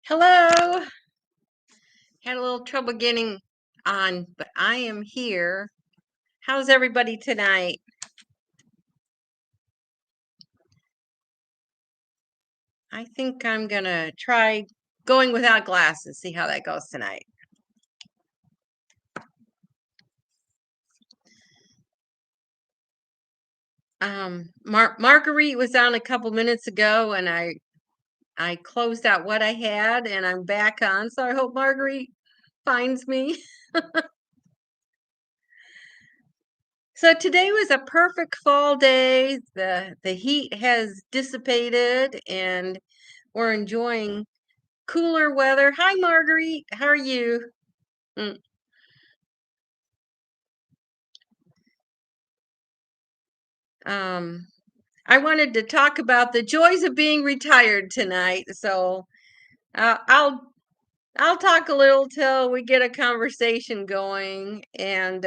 Hello. Had a little trouble getting on, but I am here. How's everybody tonight? I think I'm gonna try going without glasses, see how that goes tonight. Marguerite was on a couple minutes ago, and I closed out what I had, and I'm back on. So I hope Marguerite finds me. So today was a perfect fall day. The heat has dissipated, and we're enjoying cooler weather. Hi, Marguerite. How are you? Mm. Um, I wanted to talk about the joys of being retired tonight. So uh, I'll I'll talk a little till we get a conversation going. And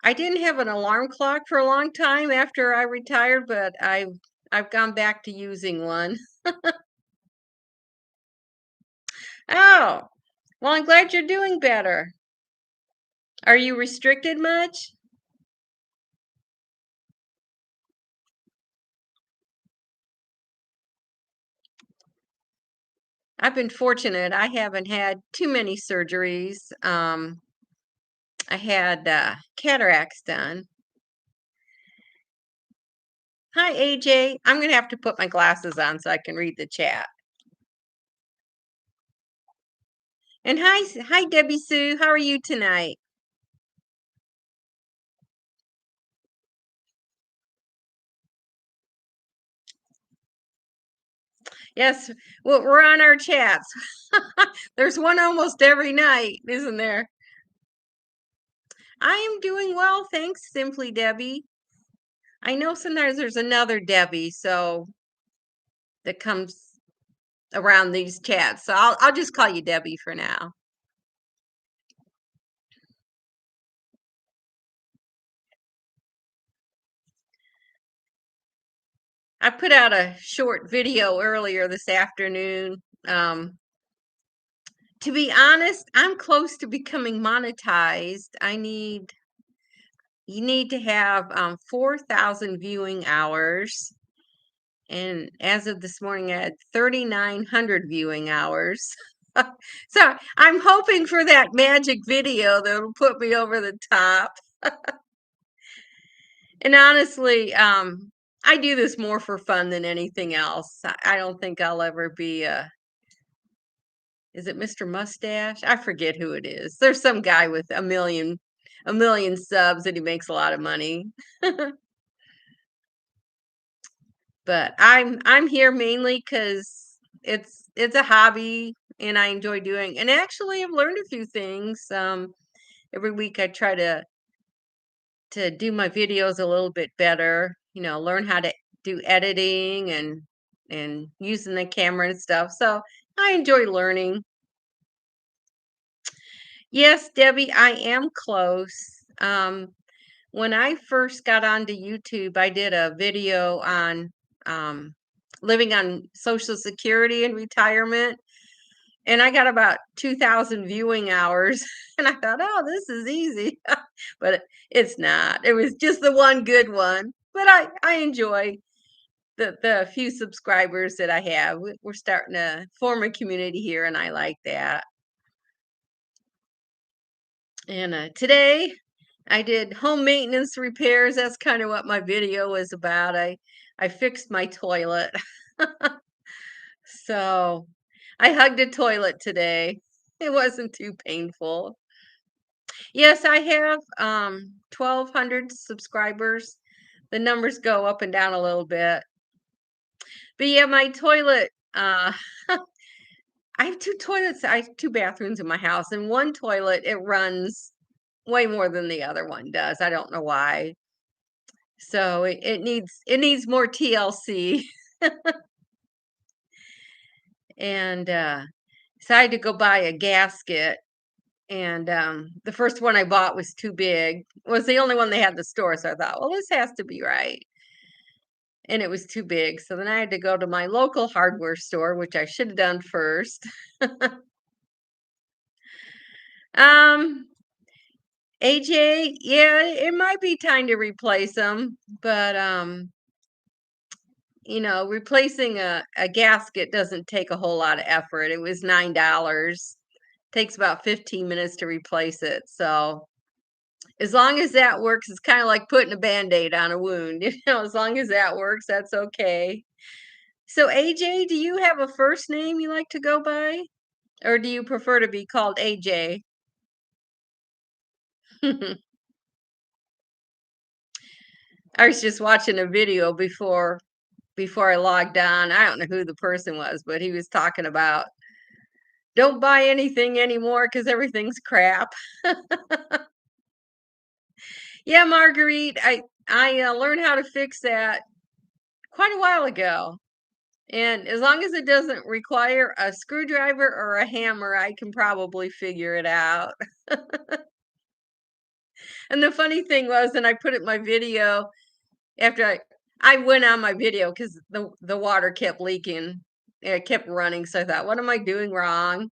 I didn't have an alarm clock for a long time after I retired, but I've gone back to using one. Oh, well, I'm glad you're doing better. Are you restricted much? I've been fortunate. I haven't had too many surgeries. I had cataracts done. Hi, AJ. I'm going to have to put my glasses on so I can read the chat. And hi, Debbie Sue. How are you tonight? Yes, well, we're on our chats. There's one almost every night, isn't there? I am doing well, thanks, Simply Debbie. I know sometimes there's another Debbie, so that comes around these chats. So I'll just call you Debbie for now. I put out a short video earlier this afternoon. Um, to be honest, I'm close to becoming monetized. You need to have 4,000 viewing hours. And as of this morning, I had 3,900 viewing hours. So I'm hoping for that magic video that'll put me over the top. And honestly, I do this more for fun than anything else. I don't think I'll ever be is it Mr. Mustache? I forget who it is. There's some guy with a million subs and he makes a lot of money. But I'm here mainly because it's a hobby and I enjoy doing. And actually, I've learned a few things. Every week I try to do my videos a little bit better. Learn how to do editing and using the camera and stuff. So I enjoy learning. Yes, Debbie, I am close. When I first got onto YouTube, I did a video on um, living on Social Security and retirement, and I got about 2,000 viewing hours. And I thought, oh, this is easy, but it's not. It was just the one good one. But I enjoy the few subscribers that I have. We're starting to form a community here, and I like that. And today I did home maintenance repairs. That's kind of what my video was about. I fixed my toilet. So I hugged a toilet today. It wasn't too painful. Yes, I have 1,200 subscribers. The numbers go up and down a little bit. But yeah, my toilet I have two toilets. I have two bathrooms in my house, and one toilet it runs way more than the other one does. I don't know why. So it needs more TLC. And so I had to go buy a gasket. And the first one I bought was too big. It was the only one they had in the store. So I thought, well, this has to be right. and it was too big. So then I had to go to my local hardware store, which I should have done first. Um, AJ, yeah, it might be time to replace them, but replacing a gasket doesn't take a whole lot of effort. It was $9. Takes about 15 minutes to replace it. So as long as that works, it's kind of like putting a band-aid on a wound. As long as that works, that's okay. So AJ, do you have a first name you like to go by? Or do you prefer to be called AJ? I was just watching a video before I logged on. I don't know who the person was, but he was talking about don't buy anything anymore because everything's crap. Yeah, Marguerite, I learned how to fix that quite a while ago. And as long as it doesn't require a screwdriver or a hammer, I can probably figure it out. And the funny thing was, and I put it in my video after I went on my video because the water kept leaking. It kept running. So I thought, what am I doing wrong?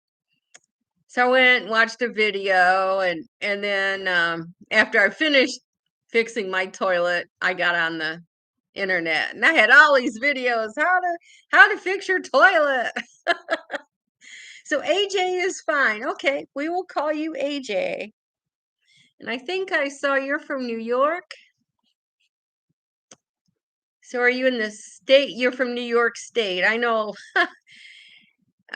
So I went and watched a video and then after I finished fixing my toilet, I got on the internet and I had all these videos how to fix your toilet. So AJ is fine. Okay, we will call you AJ. And I think I saw you're from New York. So are you in the state? You're from New York State. I know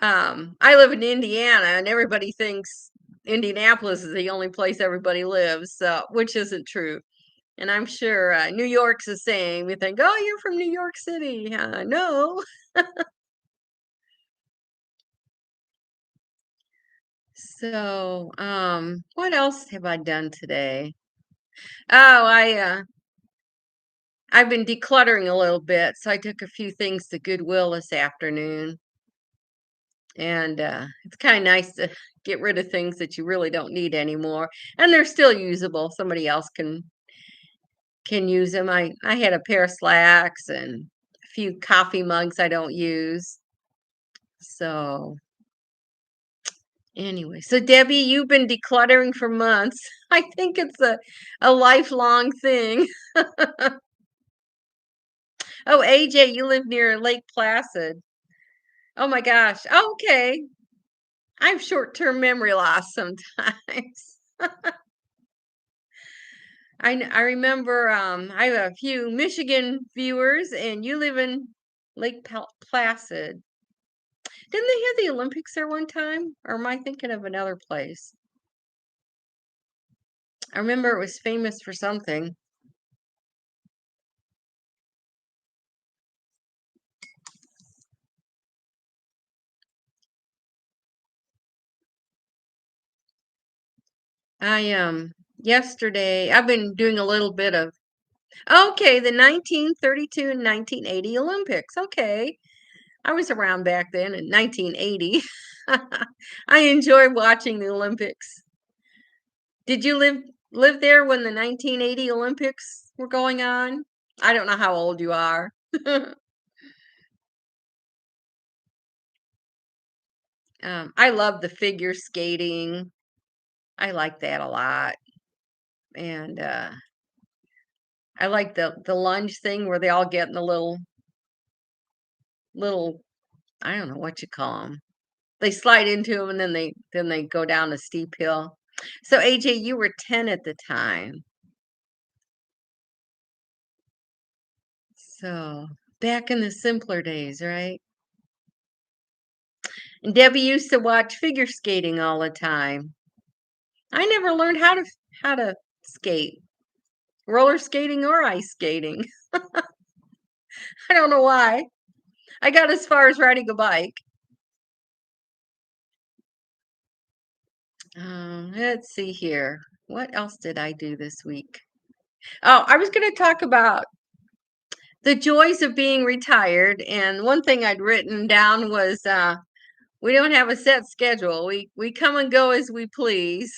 I live in Indiana and everybody thinks Indianapolis is the only place everybody lives, so which isn't true. And I'm sure New York's the same. You think, oh, you're from New York City. No. So, what else have I done today? Oh, I've been decluttering a little bit, so I took a few things to Goodwill this afternoon, and it's kind of nice to get rid of things that you really don't need anymore, and they're still usable. Somebody else can use them. I had a pair of slacks and a few coffee mugs I don't use. So anyway, so Debbie, you've been decluttering for months. I think it's a lifelong thing. Oh, AJ, you live near Lake Placid. Oh my gosh. Oh, okay. I have short-term memory loss sometimes. I remember I have a few Michigan viewers and you live in Placid. Didn't they have the Olympics there one time? Or am I thinking of another place? I remember it was famous for something. I yesterday I've been doing a little bit of okay, the 1932 and 1980 Olympics. Okay. I was around back then in 1980. I enjoy watching the Olympics. Did you live there when the 1980 Olympics were going on? I don't know how old you are. I love the figure skating. I like that a lot. And I like the lunge thing where they all get in the little I don't know what you call them. They slide into them and then they go down a steep hill. So AJ, you were 10 at the time. So back in the simpler days, right? And Debbie used to watch figure skating all the time. I never learned how to skate, roller skating or ice skating. I don't know why. I got as far as riding a bike. Let's see here. What else did I do this week? Oh, I was going to talk about the joys of being retired. And one thing I'd written down was we don't have a set schedule. We come and go as we please.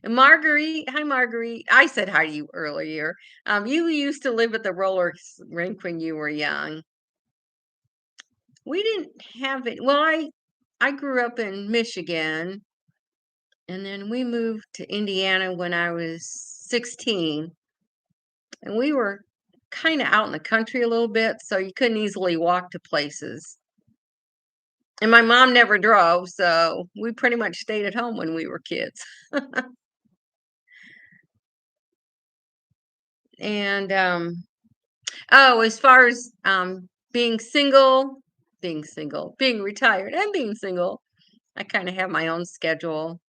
And Marguerite, hi Marguerite. I said hi to you earlier. You used to live at the roller rink when you were young. We didn't have it. Well, I grew up in Michigan, and then we moved to Indiana when I was 16, and we were kind of out in the country a little bit, so you couldn't easily walk to places. And my mom never drove, so we pretty much stayed at home when we were kids. And oh, as far as being retired and being single, I kind of have my own schedule.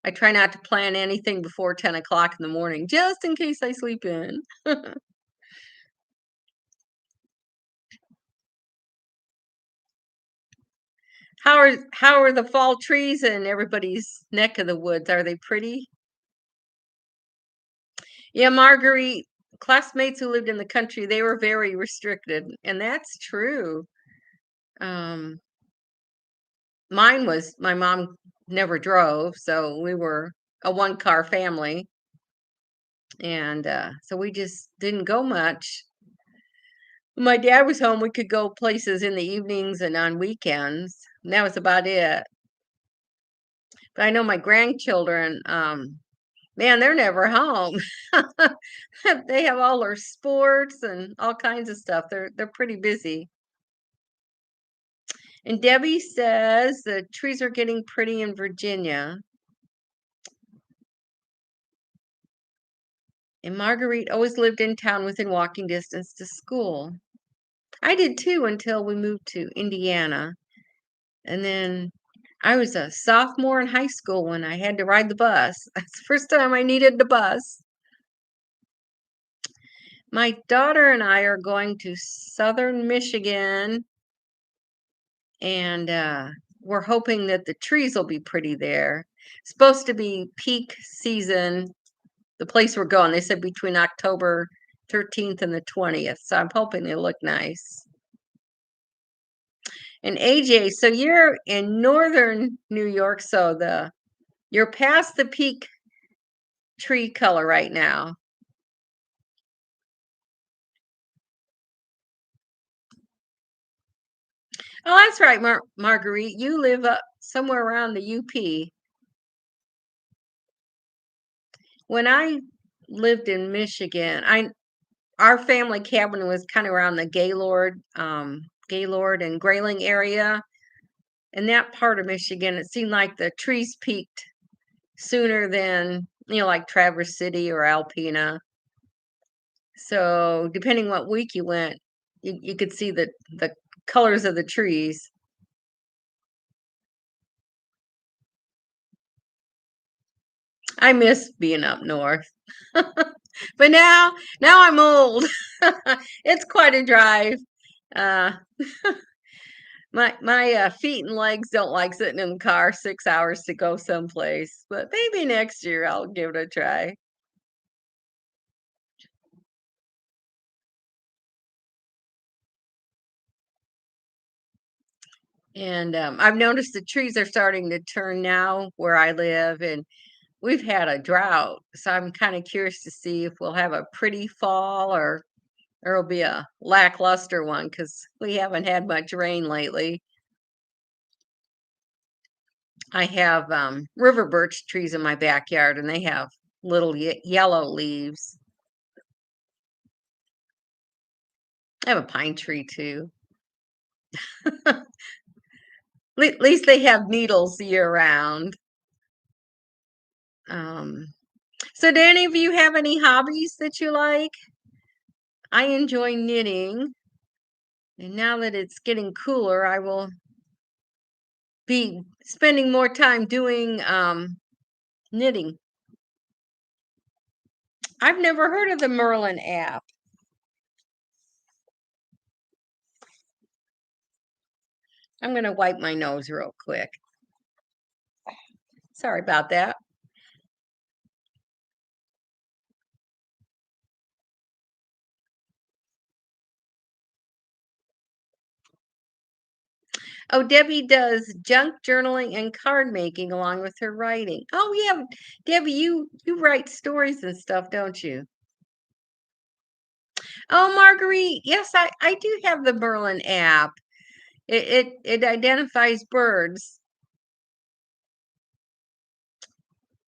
I try not to plan anything before 10 o'clock in the morning, just in case I sleep in. How are the fall trees in everybody's neck of the woods? Are they pretty? Yeah, Marguerite, classmates who lived in the country, they were very restricted, and that's true. Um, Mine was my mom never drove, so we were a one-car family, and so we just didn't go much. When my dad was home, we could go places in the evenings and on weekends, and that was about it. But I know my grandchildren, man, they're never home. They have all their sports and all kinds of stuff. They're pretty busy. And Debbie says the trees are getting pretty in Virginia. And Marguerite always lived in town within walking distance to school. I did too until we moved to Indiana. And then I was a sophomore in high school when I had to ride the bus. That's the first time I needed the bus. My daughter and I are going to southern Michigan, and we're hoping that the trees will be pretty there. It's supposed to be peak season, the place we're going. They said between October 13th and the 20th. So I'm hoping they look nice. And AJ, so you're in northern New York, so you're past the peak tree color right now. Oh, that's right, Marguerite. You live up somewhere around the UP. When I lived in Michigan, I our family cabin was kind of around the Gaylord and Grayling area. In that part of Michigan, it seemed like the trees peaked sooner than, like Traverse City or Alpena. So depending what week you went, you could see the colors of the trees. I miss being up north. But now I'm old. It's quite a drive. Uh, my feet and legs don't like sitting in the car 6 hours to go someplace. But maybe next year I'll give it a try. And I've noticed the trees are starting to turn now where I live, and we've had a drought. So I'm kind of curious to see if we'll have a pretty fall or it'll be a lackluster one because we haven't had much rain lately. I have river birch trees in my backyard, and they have little yellow leaves. I have a pine tree too. At least they have needles year round. Um, so, do any of you have any hobbies that you like? I enjoy knitting, and now that it's getting cooler, I will be spending more time doing knitting. I've never heard of the Merlin app. I'm going to wipe my nose real quick. Sorry about that. Oh, Debbie does junk journaling and card making along with her writing. Oh, yeah, Debbie, you write stories and stuff, don't you? Oh, Marguerite, yes, I do have the Merlin app. It identifies birds.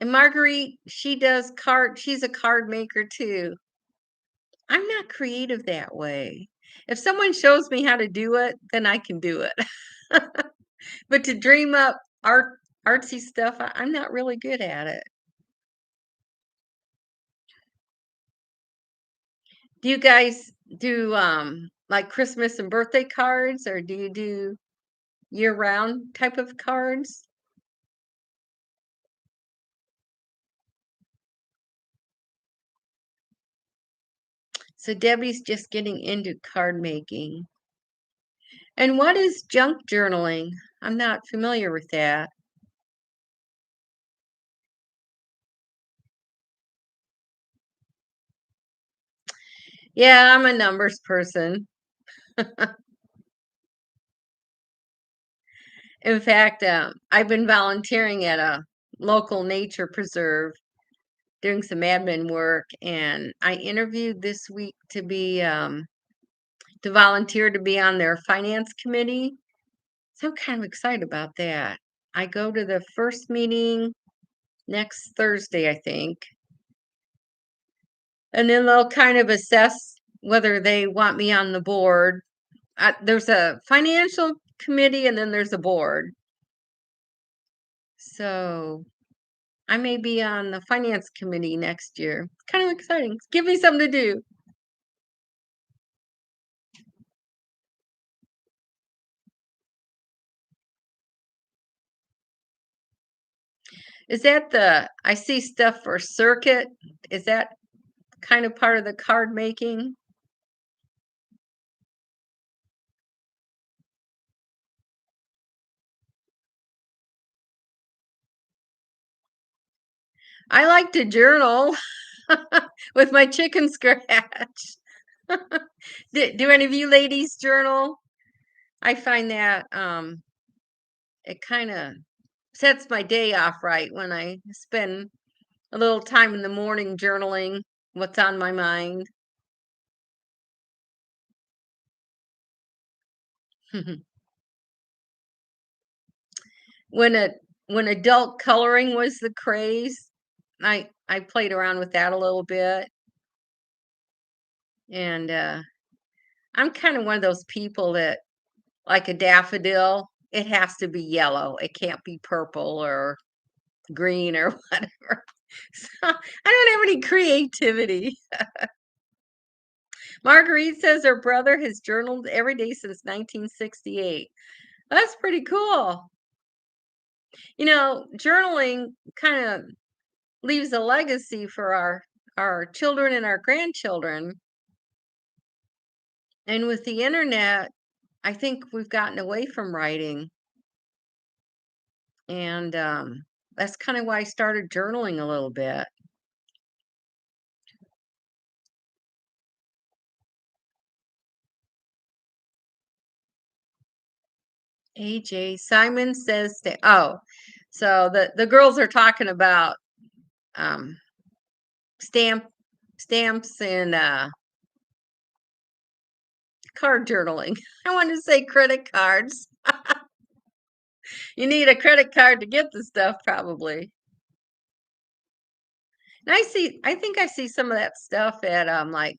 And Marguerite, she's a card maker too. I'm not creative that way. If someone shows me how to do it, then I can do it. But to dream up artsy stuff, I'm not really good at it. Do you guys do like Christmas and birthday cards, or do you do year-round type of cards? So Debbie's just getting into card making. And what is junk journaling? I'm not familiar with that. Yeah, I'm a numbers person. In fact, I've been volunteering at a local nature preserve doing some admin work, and I interviewed this week to volunteer to be on their finance committee. So I'm kind of excited about that. I go to the first meeting next Thursday, I think, and then they'll kind of assess whether they want me on the board. There's a financial committee and then there's a board. So I may be on the finance committee next year. It's kind of exciting. Give me something to do. Is that I see stuff for circuit? Is that kind of part of the card making? I like to journal with my chicken scratch. Do any of you ladies journal? I find that it kind of sets my day off right when I spend a little time in the morning journaling what's on my mind. When a when adult coloring was the craze, I played around with that a little bit, and I'm kind of one of those people that like a daffodil, it has to be yellow. It can't be purple or green or whatever. So I don't have any creativity. Marguerite says her brother has journaled every day since 1968. That's pretty cool. Journaling kind of leaves a legacy for our children and our grandchildren. And with the internet, I think we've gotten away from writing. And that's kind of why I started journaling a little bit. AJ Simon says that, oh, so the girls are talking about um stamp stamps and card journaling. I want to say credit cards. You need a credit card to get the stuff probably. And I think I see some of that stuff at like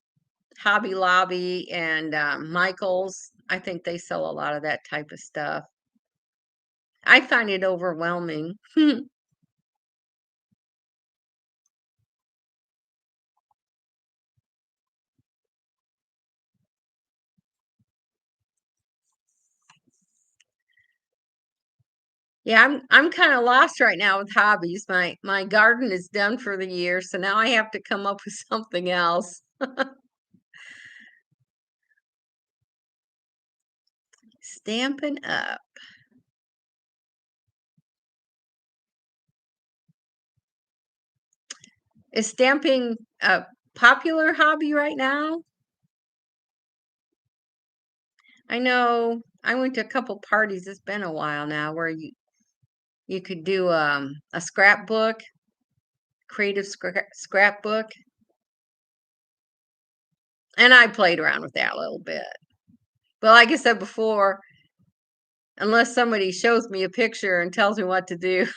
Hobby Lobby and Michael's. I think they sell a lot of that type of stuff. I find it overwhelming. Yeah, I'm kind of lost right now with hobbies. My garden is done for the year, so now I have to come up with something else. Stamping Up. Is stamping a popular hobby right now? I know I went to a couple parties, it's been a while now, where you could do, a scrapbook, creative scrapbook, and I played around with that a little bit. But like I said before, unless somebody shows me a picture and tells me what to do,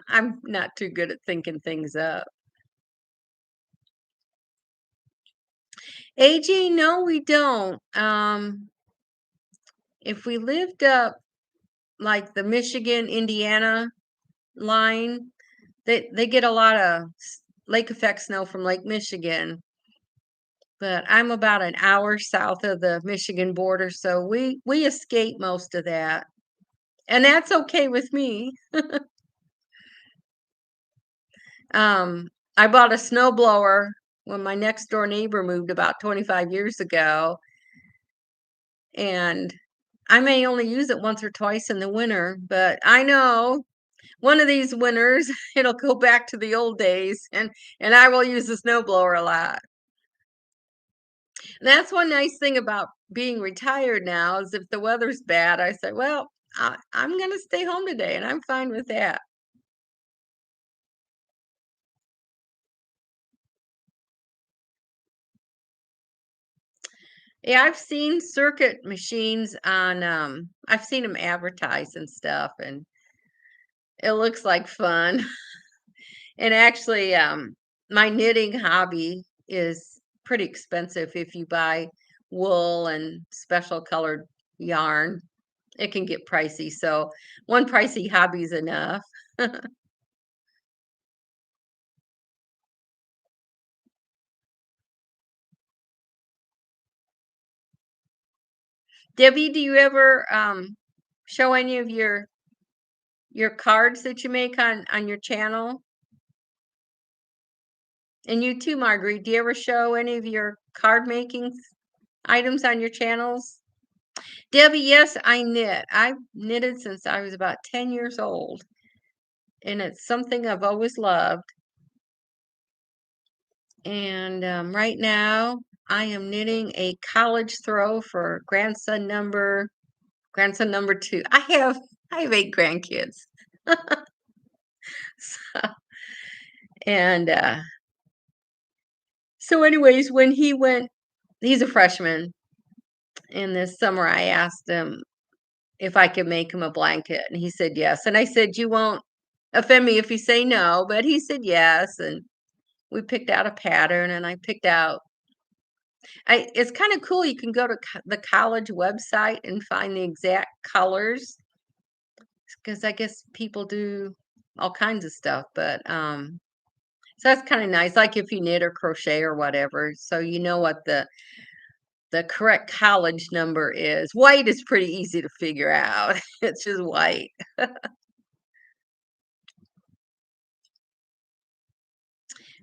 I'm not too good at thinking things up. AG, no, we don't. If we lived up like the Michigan, Indiana line, they get a lot of lake effect snow from Lake Michigan, but I'm about an hour south of the Michigan border, so we escape most of that. And that's okay with me. Um, I bought a snowblower when my next door neighbor moved about 25 years ago, and I may only use it once or twice in the winter, but I know one of these winters it'll go back to the old days and I will use the snowblower a lot. And that's one nice thing about being retired now is if the weather's bad, I say, well, I'm going to stay home today and I'm fine with that. Yeah, I've seen circuit machines on I've seen them advertised and stuff and it looks like fun. And actually my knitting hobby is pretty expensive if you buy wool and special colored yarn. It can get pricey. So one pricey hobby is enough. Debbie, do you ever show any of your cards that you make on your channel? And you too, Marguerite, do you ever show any of your card making items on your channels? Debbie, yes, I knit. I've knitted since I was about 10 years old, and it's something I've always loved. And right now, I am knitting a college throw for grandson number 2. I have 8 grandkids. So, and so anyways, when he's a freshman, and this summer I asked him if I could make him a blanket, and he said yes. And I said, "You won't offend me if you say no," but he said yes, and we picked out a pattern, and I picked out it's kind of cool. You can go to the college website and find the exact colors because I guess people do all kinds of stuff, but so that's kind of nice. Like if you knit or crochet or whatever, so you know what the correct college number is. White is pretty easy to figure out. It's just white.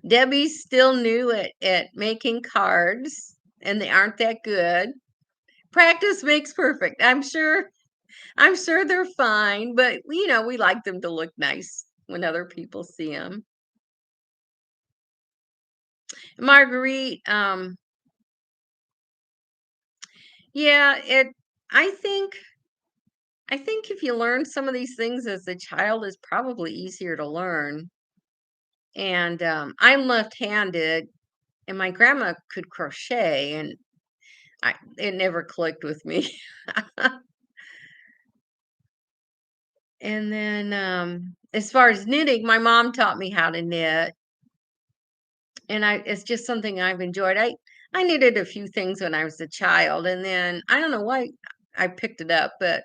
Debbie's still new at making cards, and they aren't that good. Practice makes perfect. I'm sure they're fine, but we like them to look nice when other people see them. Marguerite, yeah, I think I think if you learn some of these things as a child, it's probably easier to learn. And I'm left-handed, and my grandma could crochet, and it never clicked with me. And then as far as knitting, my mom taught me how to knit, and it's just something I've enjoyed. I knitted a few things when I was a child, and then I don't know why I picked it up, but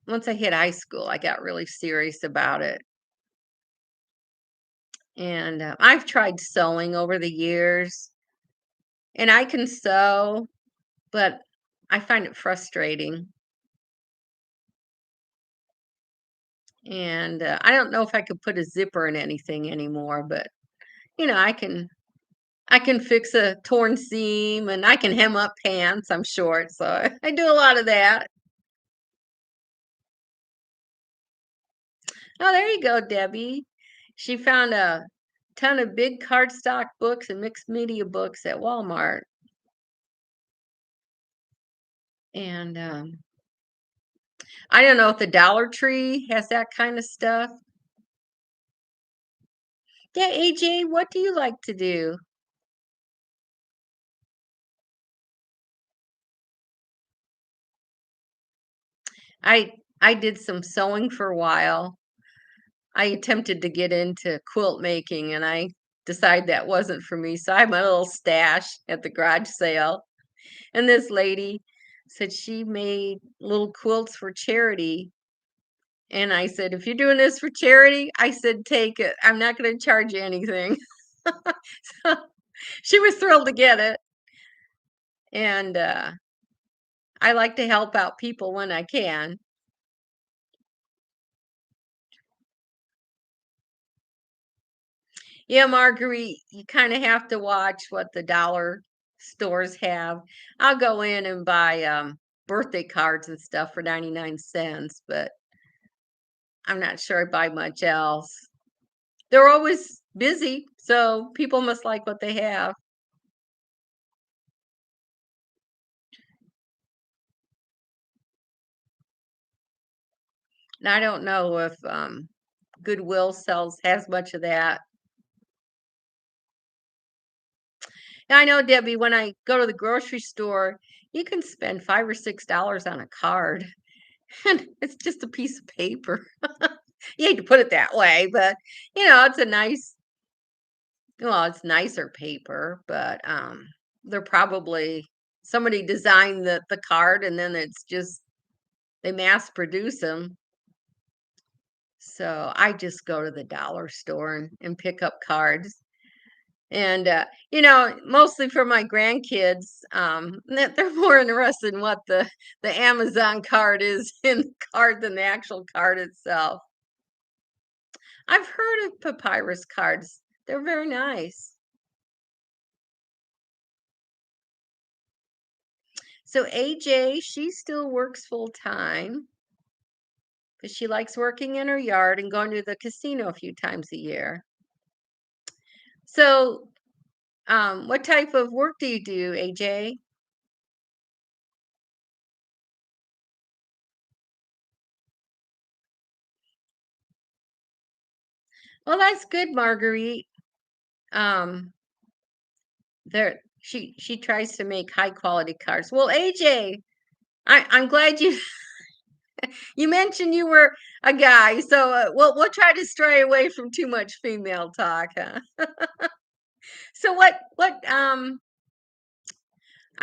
once I hit high school, I got really serious about it. And I've tried sewing over the years, and I can sew, but I find it frustrating. And I don't know if I could put a zipper in anything anymore, but I can fix a torn seam and I can hem up pants. I'm short, so I do a lot of that. Oh, there you go, Debbie. She found a ton of big cardstock books and mixed media books at Walmart. And I don't know if the Dollar Tree has that kind of stuff. Yeah, AJ, what do you like to do? I I did some sewing for a while. I attempted to get into quilt making and I decided that wasn't for me. So I have my little stash at the garage sale. And this lady said she made little quilts for charity. And I said, if you're doing this for charity, I said, take it. I'm not going to charge you anything. So she was thrilled to get it. And I like to help out people when I can. Yeah, Marguerite, you kind of have to watch what the dollar stores have. I'll go in and buy birthday cards and stuff for 99 cents, but I'm not sure I buy much else. They're always busy, so people must like what they have. And I don't know if Goodwill sells has much of that. And I know, Debbie, when I go to the grocery store, you can spend $5 or $6 on a card, and it's just a piece of paper. You hate to put it that way, but it's a nice, well, it's nicer paper, but they're probably somebody designed the card and then it's just they mass produce them. So I just go to the dollar store and pick up cards. And mostly for my grandkids, they're more interested in what the Amazon card is in the card than the actual card itself. I've heard of papyrus cards. They're very nice. So AJ, she still works full time because she likes working in her yard and going to the casino a few times a year. So, what type of work do you do, AJ? Well, that's good, Marguerite. Um, she tries to make high quality cards. Well, AJ, I'm glad you mentioned you were a guy, so we'll try to stray away from too much female talk, huh? So I'm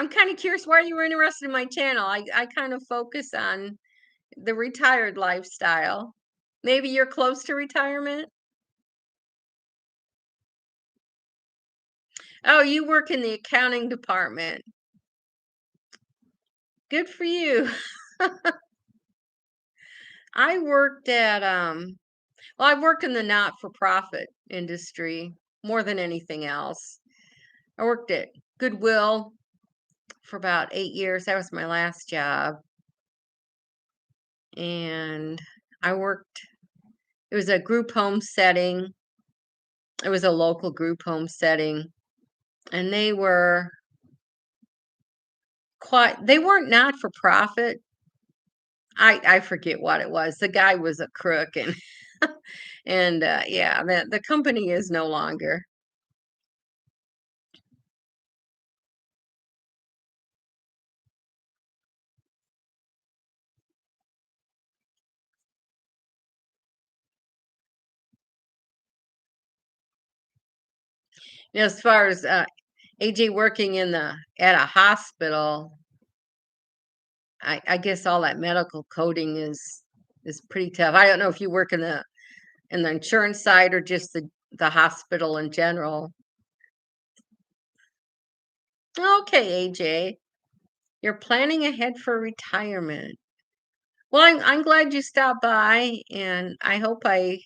kind of curious why you were interested in my channel. I kind of focus on the retired lifestyle. Maybe you're close to retirement? Oh, you work in the accounting department. Good for you. I worked at well, I've worked in the not-for-profit industry more than anything else. I worked at Goodwill for about 8 years. That was my last job. And I worked it was a group home setting. It was a local group home setting, and they weren't not-for-profit. I forget what it was. The guy was a crook and and yeah, the company is no longer. As far as AJ working in the at a hospital, I guess all that medical coding is pretty tough. I don't know if you work in the insurance side or just the hospital in general. Okay, AJ, you're planning ahead for retirement. Well, I'm glad you stopped by, and I hope I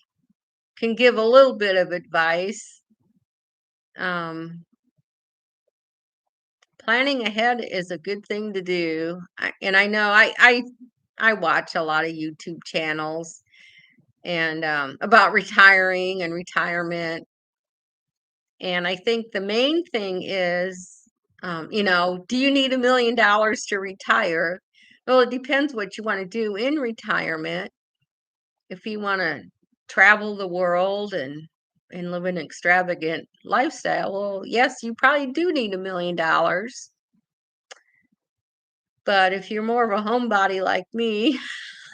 can give a little bit of advice. Um, Planning ahead is a good thing to do. And I know I watch a lot of YouTube channels and about retiring and retirement. And I think the main thing is, do you need $1 million to retire? Well, it depends what you wanna do in retirement. If you wanna travel the world and live an extravagant lifestyle, well, yes, you probably do need $1,000,000. But if you're more of a homebody like me,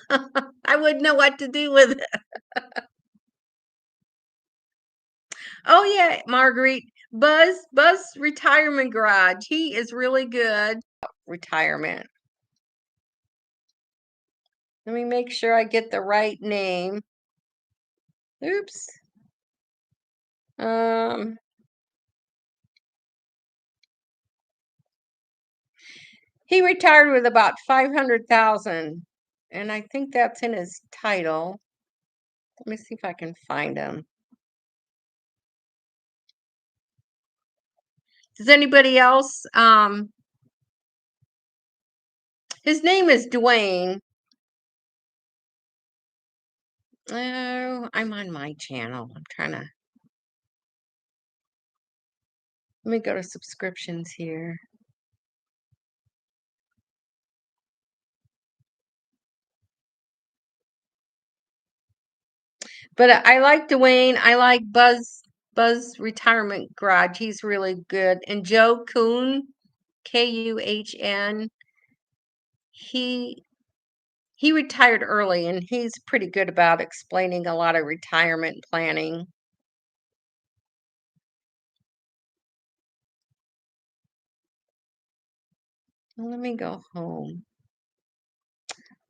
I wouldn't know what to do with it. Oh, yeah, Marguerite. Buzz Retirement Garage. He is really good. Retirement. Let me make sure I get the right name. Oops. Um, he retired with about 500,000, and I think that's in his title. Let me see if I can find him. Does anybody else? His name is Dwayne. Oh, I'm on my channel. I'm trying to. Let me go to subscriptions here. But I like Dwayne. I like Buzz Retirement Garage. He's really good. And Joe Kuhn, Kuhn. He he retired early and he's pretty good about explaining a lot of retirement planning. Well, let me go home.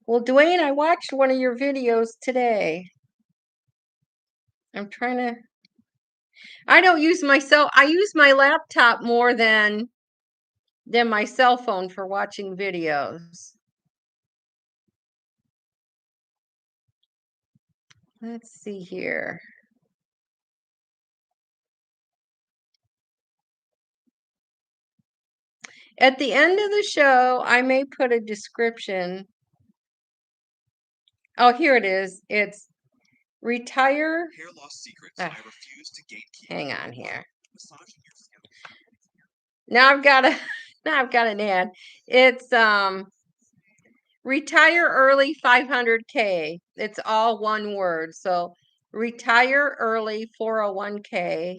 Well, Dwayne, I watched one of your videos today. I'm trying to I don't use my I use my laptop more than my cell phone for watching videos. Let's see here. At the end of the show, I may put a description. Oh, here it is. It's retire. Hair loss secrets. I refuse to gatekeep. Hang on here. Now I've got a now I've got an ad. It's retire early 500K. It's all one word. So retire early 401K.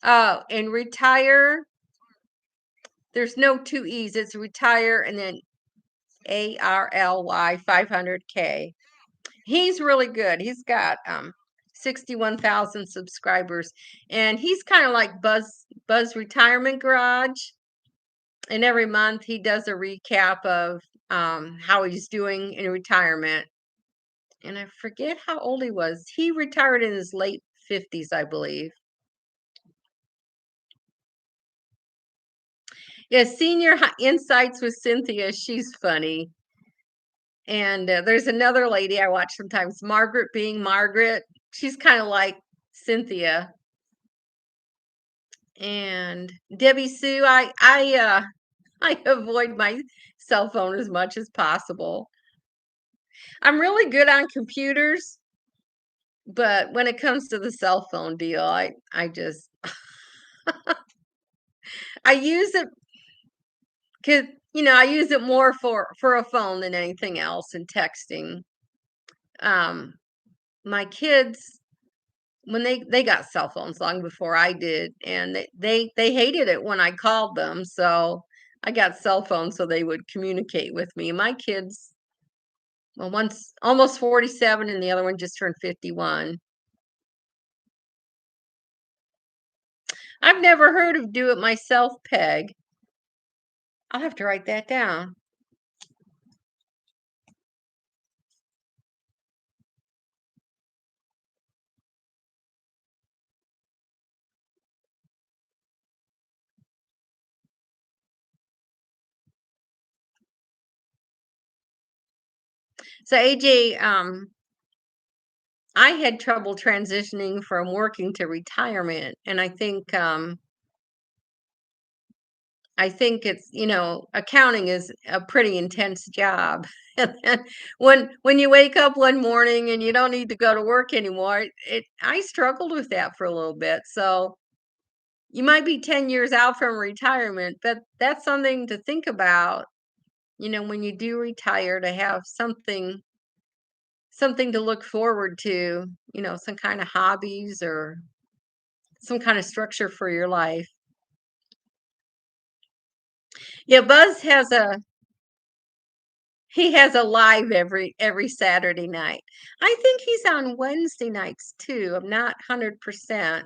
Oh, and retire. There's no two E's. It's retire and then ARLY 500K. He's really good. He's got 61,000 subscribers, and he's kind of like Buzz Retirement Garage. And every month he does a recap of how he's doing in retirement. And I forget how old he was. He retired in his late 50s, I believe. Yeah, Senior Insights with Cynthia. She's funny. And there's another lady I watch sometimes, Margaret being Margaret. She's kind of like Cynthia. And Debbie Sue, I avoid my cell phone as much as possible. I'm really good on computers, but when it comes to the cell phone deal, I just I use it because I use it more for a phone than anything else and texting. Um, my kids when they got cell phones long before I did, and they hated it when I called them. So I got cell phones so they would communicate with me. My kids, well, one's almost 47 and the other one just turned 51. I've never heard of do it myself, Peg. I'll have to write that down. So AJ, I had trouble transitioning from working to retirement, and I think it's, accounting is a pretty intense job. And then when you wake up one morning and you don't need to go to work anymore, I struggled with that for a little bit. So you might be 10 years out from retirement, but that's something to think about. when you do retire, to have something to look forward to, some kind of hobbies or some kind of structure for your life. Yeah, Buzz he has a live every Saturday night. I think he's on Wednesday nights too. I'm not 100%.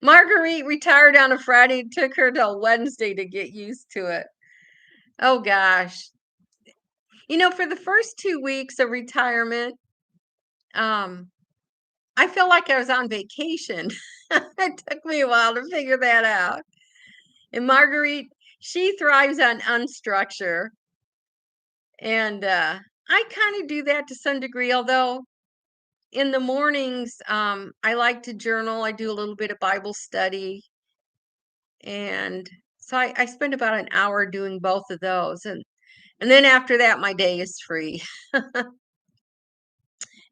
Marguerite retired on a Friday. It took her till Wednesday to get used to it. Oh gosh. For the first 2 weeks of retirement, um, I felt like I was on vacation. It took me a while to figure that out. And Marguerite, she thrives on unstructure. And I kind of do that to some degree, although in the mornings, I like to journal. I do a little bit of Bible study. And so I spend about an hour doing both of those. And then after that, my day is free.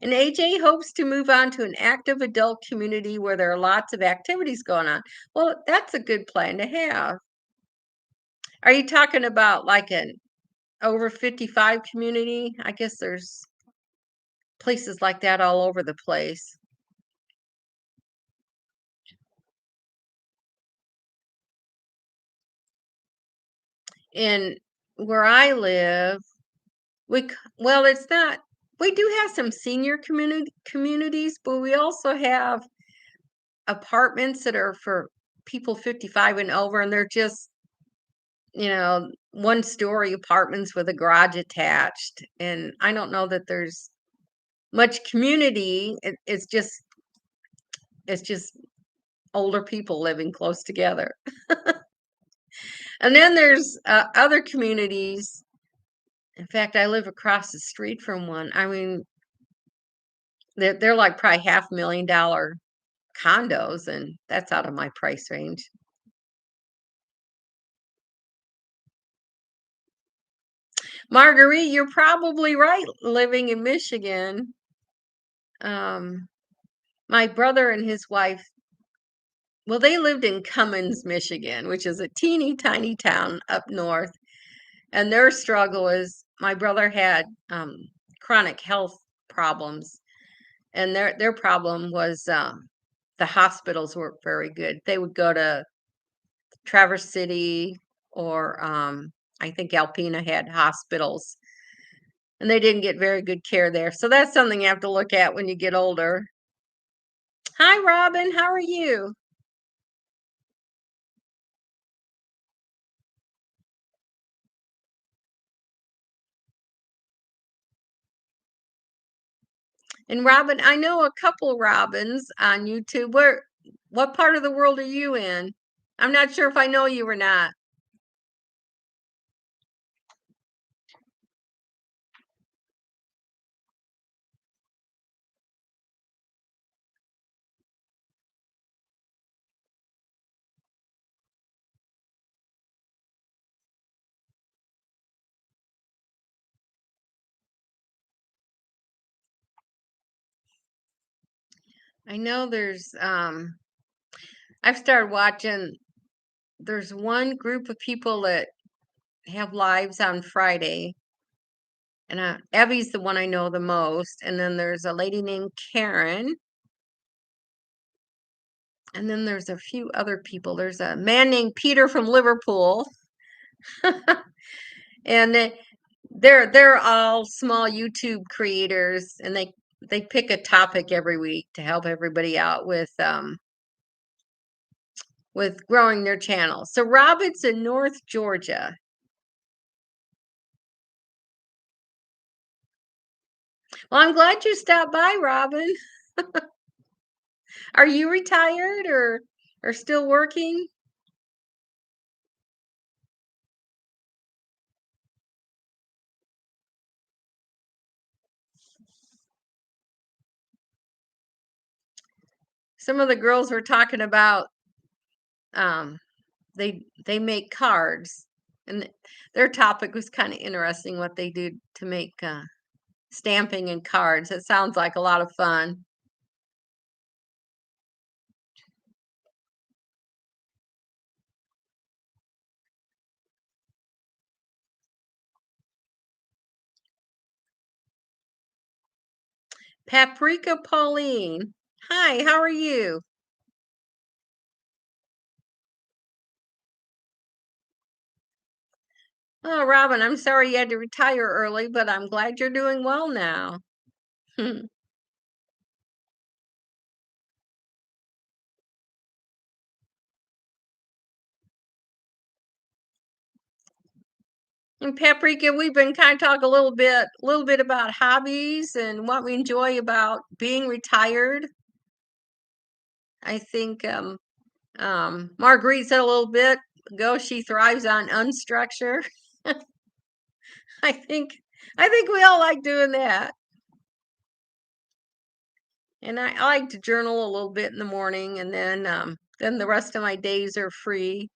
And AJ hopes to move on to an active adult community where there are lots of activities going on. Well, that's a good plan to have. Are you talking about like an over 55 community? I guess there's places like that all over the place. And where I live, well, it's not. We do have some senior communities, but we also have apartments that are for people 55 and over, and they're just, one-story apartments with a garage attached. And I don't know that there's much community. It's just older people living close together. And then there's other communities. In fact, I live across the street from one. I mean, they're like probably $500,000 condos, and that's out of my price range. Marguerite, you're probably right living in Michigan. Um, my brother and his wife, well, they lived in Cummins, Michigan, which is a teeny tiny town up north. And their struggle is my brother had chronic health problems, and their problem was the hospitals weren't very good. They would go to Traverse City or I think Alpena had hospitals, and they didn't get very good care there. So that's something you have to look at when you get older. Hi, Robin. How are you? And Robin, I know a couple Robins on YouTube. What part of the world are you in? I'm not sure if I know you or not. I know I've started watching. There's one group of people that have lives on Friday, and Evie's the one I know the most. And then there's a lady named Karen, and then there's a few other people. There's a man named Peter from Liverpool, and they're all small YouTube creators, and they pick a topic every week to help everybody out with growing their channel. So Robin's in North Georgia. Well, I'm glad you stopped by, Robin. Are you retired or still working? Some of the girls were talking about um they make cards, and their topic was kind of interesting, what they do to make stamping and cards. It sounds like a lot of fun. Paprika Pauline. Hi, how are you? Oh, Robin, I'm sorry you had to retire early, but I'm glad you're doing well now. And Paprika, we've been kind of talking a little bit about hobbies and what we enjoy about being retired. I think Marguerite said a little bit ago she thrives on unstructure. I think I think we all like doing that. And I like to journal a little bit in the morning, and then the rest of my days are free.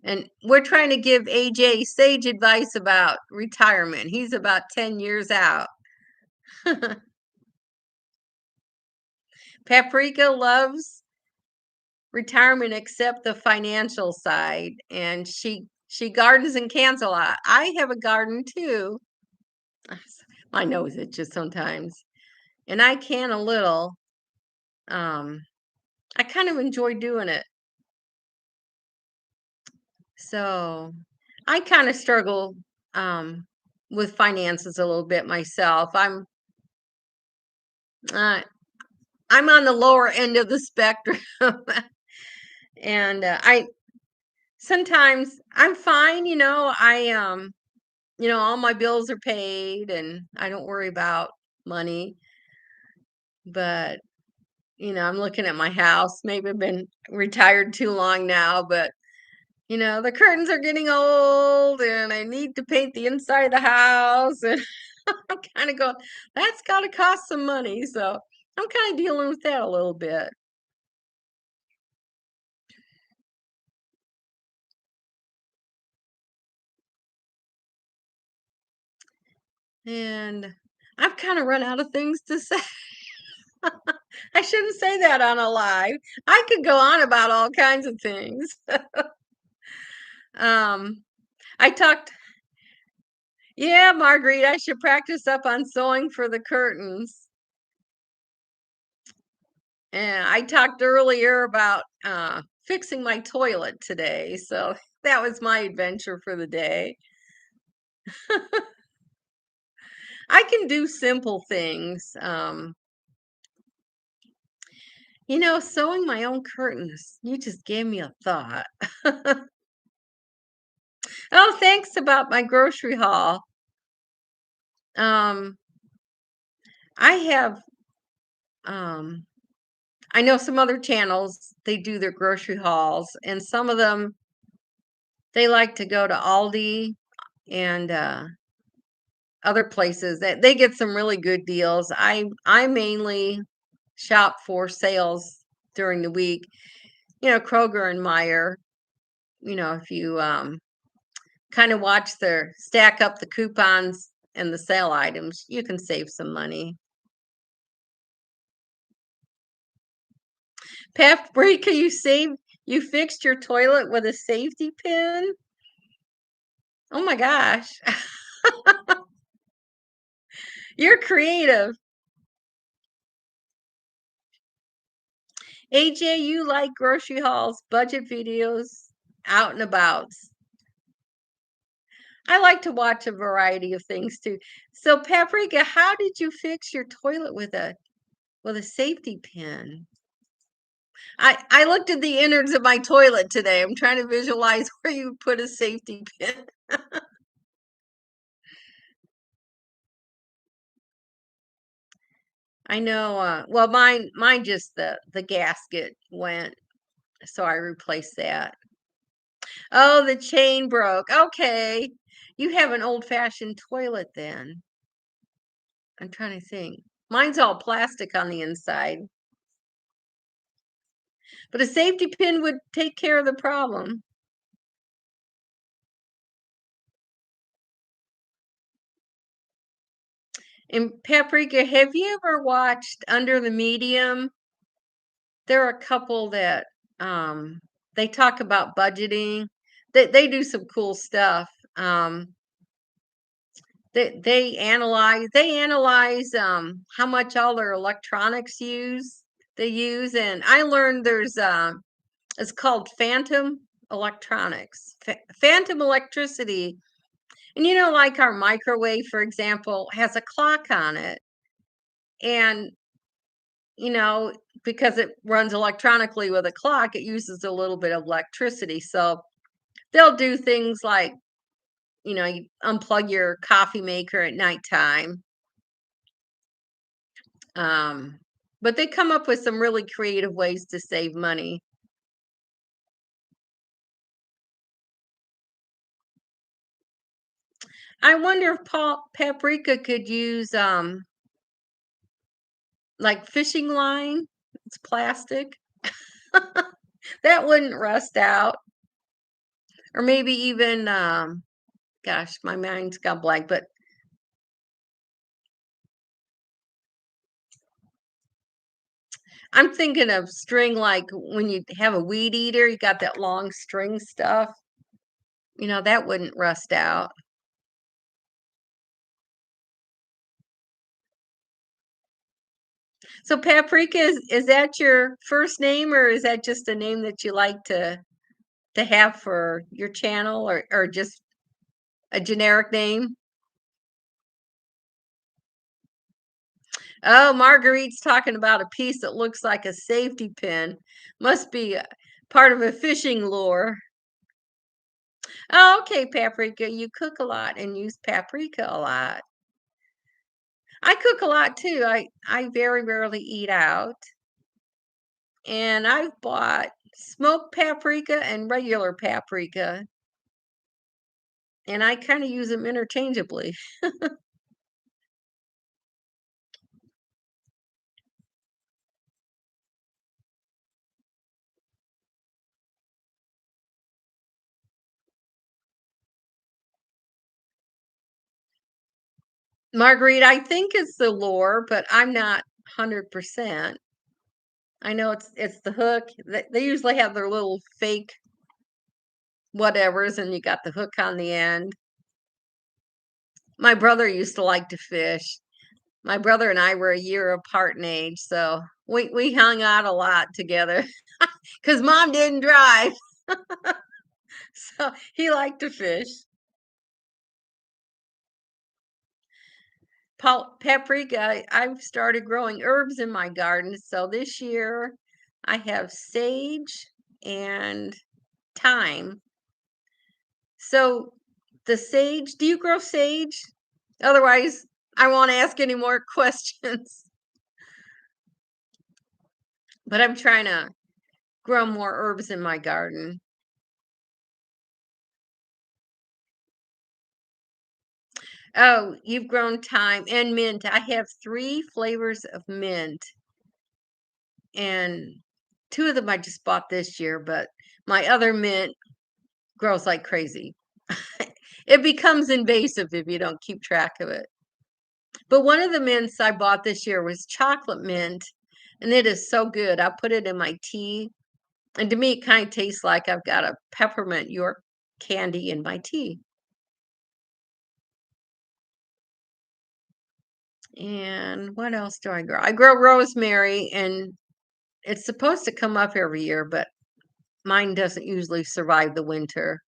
And we're trying to give AJ sage advice about retirement. He's about 10 years out. Paprika loves retirement except the financial side, and she gardens and cans a lot. I have a garden too. My nose itches sometimes, and I can a little. Um, I kind of enjoy doing it. So I kind of struggle um, with finances a little bit myself. Uh, I'm on the lower end of the spectrum, and I sometimes I'm fine. All my bills are paid, and I don't worry about money. But I'm looking at my house. Maybe I've been retired too long now, but the curtains are getting old and I need to paint the inside of the house. And I'm kind of going, that's got to cost some money. So I'm kind of dealing with that a little bit. And I've kind of run out of things to say. I shouldn't say that on a live. I could go on about all kinds of things. um, I talked, yeah, Marguerite, I should practice up on sewing for the curtains. And I talked earlier about fixing my toilet today. So that was my adventure for the day. I can do simple things. Sewing my own curtains. You just gave me a thought. Oh, thanks about my grocery haul. Um, I have, um, I know some other channels, they do their grocery hauls, and some of them, they like to go to Aldi and other places that they get some really good deals. I mainly shop for sales during the week. Kroger and Meyer. If you kind of watch their stack up the coupons and the sale items, you can save some money. Paprika, you fixed your toilet with a safety pin? Oh my gosh. You're creative. AJ, you like grocery hauls, budget videos, out and abouts. I like to watch a variety of things too. So, Paprika, how did you fix your toilet with a safety pin? I looked at the innards of my toilet today. I'm trying to visualize where you put a safety pin. I know. Well, mine just the gasket went, so I replaced that. Oh, the chain broke. Okay, you have an old-fashioned toilet then. I'm trying to think. Mine's all plastic on the inside. But a safety pin would take care of the problem. And Paprika, have you ever watched Under the Medium? there are a couple that, um, they talk about budgeting. They do some cool stuff. They analyze, how much all their electronics they use, and I learned there's, it's called phantom electronics, phantom electricity. And, like our microwave, for example, has a clock on it. And, you know, because it runs electronically with a clock, it uses a little bit of electricity. So they'll do things like, you unplug your coffee maker at nighttime. Um, but they come up with some really creative ways to save money. I wonder if paprika could use like fishing line. It's plastic. That wouldn't rust out. Or maybe even gosh, my mind's gone blank, but I'm thinking of string like when you have a weed eater, you got that long string stuff. That wouldn't rust out. So paprika is that your first name, or is that just a name that you like to have for your channel, or just a generic name? Oh, Marguerite's talking about a piece that looks like a safety pin. Must be part of a fishing lure. Oh, okay, paprika. You cook a lot and use paprika a lot. I cook a lot too. I very rarely eat out, and I've bought smoked paprika and regular paprika, and I kind of use them interchangeably. Marguerite, I think it's the lure, but I'm not 100%. I know it's the hook. They usually have their little fake whatevers, and you got the hook on the end. My brother used to like to fish. My brother and I were a year apart in age, so we hung out a lot together because mom didn't drive, so he liked to fish. Paprika, I've started growing herbs in my garden. So this year I have sage and thyme. So the sage, do you grow sage? Otherwise, I won't ask any more questions. But I'm trying to grow more herbs in my garden. Oh, you've grown thyme and mint. I have three flavors of mint, and two of them I just bought this year, but my other mint grows like crazy. It becomes invasive if you don't keep track of it. But one of the mints I bought this year was chocolate mint, and it is so good. I put it in my tea, and to me, it kind of tastes like I've got a peppermint York candy in my tea. And what else do I grow? I grow rosemary, and it's supposed to come up every year, but mine doesn't usually survive the winter.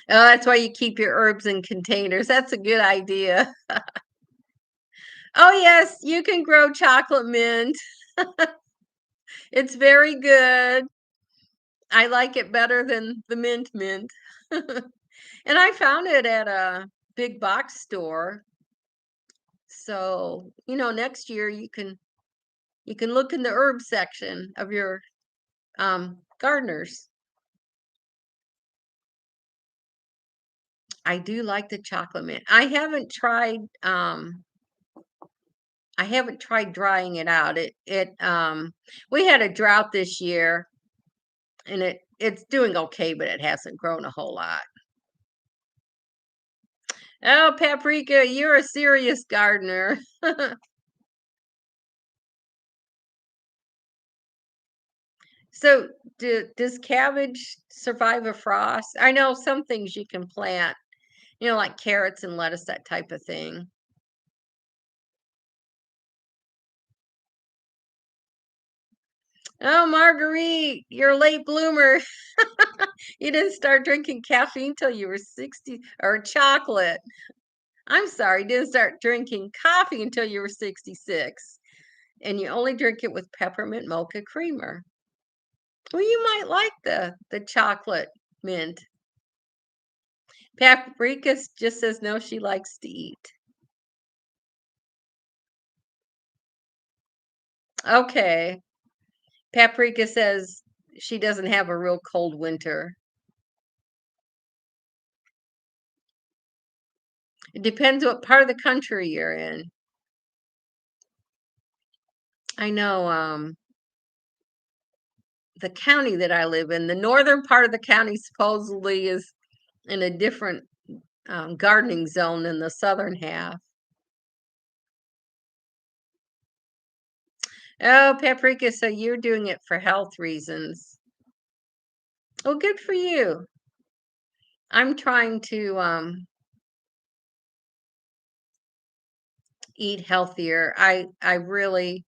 Oh, that's why you keep your herbs in containers. That's a good idea. Oh, yes, you can grow chocolate mint. It's very good. I like it better than the mint. And I found it at a big box store. So, next year you can look in the herb section of your gardeners. I do like the chocolate mint. I haven't tried drying it out. We had a drought this year, and it's doing okay, but it hasn't grown a whole lot. Oh, paprika, you're a serious gardener. So, does cabbage survive a frost? I know some things you can plant, like carrots and lettuce, that type of thing. Oh, Marguerite, you're a late bloomer. You didn't start drinking caffeine till you were 60, or chocolate. I'm sorry, you didn't start drinking coffee until you were 66. And you only drink it with peppermint mocha creamer. Well, you might like the chocolate mint. Paprika just says no, she likes to eat. Okay. Paprika says she doesn't have a real cold winter. It depends what part of the country you're in. I know the county that I live in, the northern part of the county supposedly is in a different gardening zone than the southern half. Oh, paprika, so you're doing it for health reasons. Oh, good for you. I'm trying to eat healthier. I really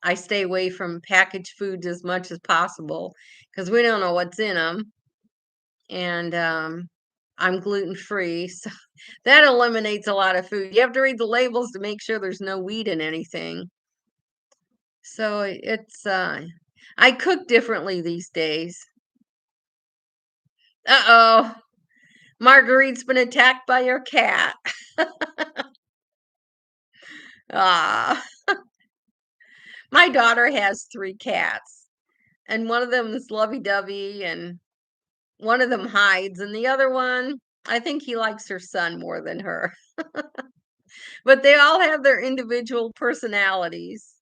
I stay away from packaged foods as much as possible because we don't know what's in them. And I'm gluten free, so that eliminates a lot of food. You have to read the labels to make sure there's no wheat in anything. So it's I cook differently these days. Uh-oh. Marguerite's been attacked by your cat. Ah, my daughter has 3 cats, and one of them is lovey-dovey, and one of them hides, and the other one, I think he likes her son more than her. But they all have their individual personalities.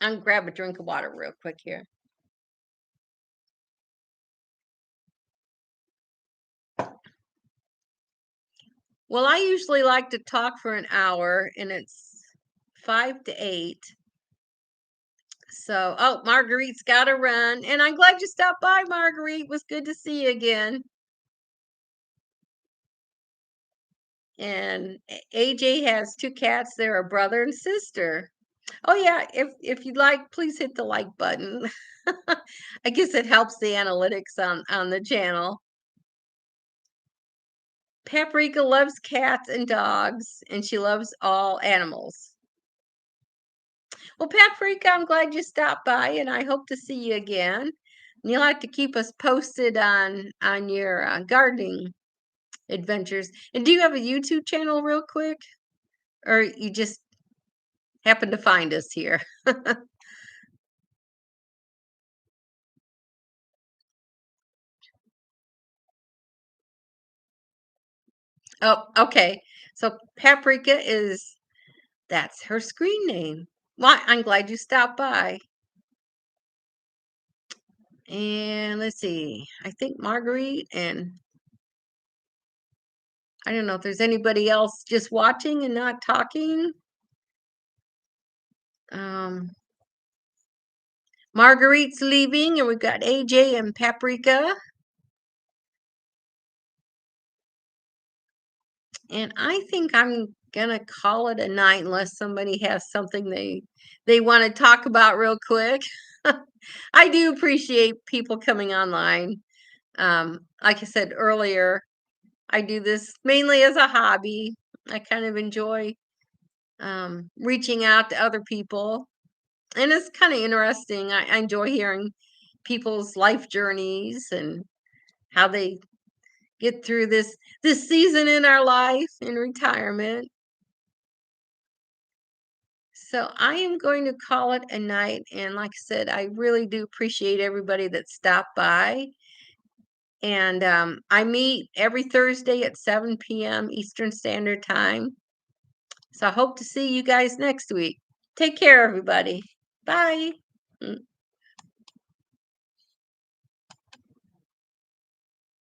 I'm gonna grab a drink of water real quick here. Well, I usually like to talk for an hour, and it's 5 to 8. So, oh, Marguerite's gotta run, and I'm glad you stopped by, Marguerite. It was good to see you again. And AJ has 2 cats. They're a brother and sister. Oh, yeah, if you'd like, please hit the like button. I guess it helps the analytics on the channel. Paprika loves cats and dogs, and she loves all animals. Well, Paprika, I'm glad you stopped by, and I hope to see you again. And you'll have to keep us posted on your gardening adventures. And do you have a YouTube channel, real quick, or you just happen to find us here? Oh, okay. So Paprika is that's her screen name. Well, I'm glad you stopped by. And let's see. I think Marguerite and I don't know if there's anybody else just watching and not talking. Um, Marguerite's leaving, and we've got AJ and Paprika. And I think I'm gonna call it a night unless somebody has something they want to talk about real quick. I do appreciate people coming online. Like I said earlier, I do this mainly as a hobby. I kind of enjoy reaching out to other people, and it's kind of interesting. I enjoy hearing people's life journeys and how they get through this season in our life in retirement. So I am going to call it a night. And like I said, I really do appreciate everybody that stopped by. And I meet every Thursday at 7 p.m. Eastern Standard Time. So I hope to see you guys next week. Take care, everybody. Bye. Mm.